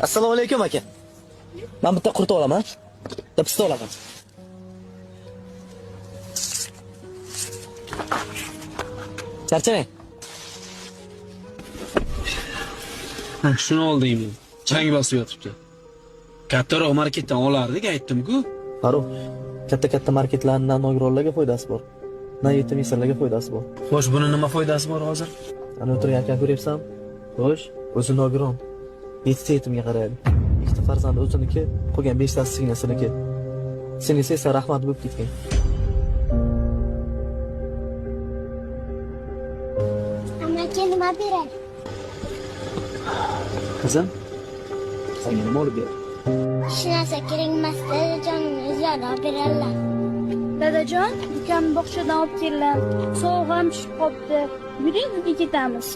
Assalomu alaykum aka. Men bitta qurta olaman. Bitta pista olaman. Charchamang. Shuni oldingmi? Chang bosib yotibdi. Kattaroq marketdan olardik, aytdim-ku. Farruh, katta marketlardan nogironlarga foydasi bor. Yetim yesirlarga foydasi bor. Xo'sh, buni nima foydasi bor hozir? Ana o'tirgan akani ko'ryapsan? Xo'sh, o'zi nogiron. 7 yetimga qaraydi. 2 farzandi o'ziniki, qolgan 5 tasi singliniki. Singlisi esa rahmat bo'lib ketgan. Amaga nima beradi? Qizim, senga nima olib beradi? Hech narsa kerak emas, dadajonim o'zlari olib beradilar. Dadajon, ukamni bog'chadan olib keldilar. Sovg'am tushib qopti. Yuring, uyga ketamiz.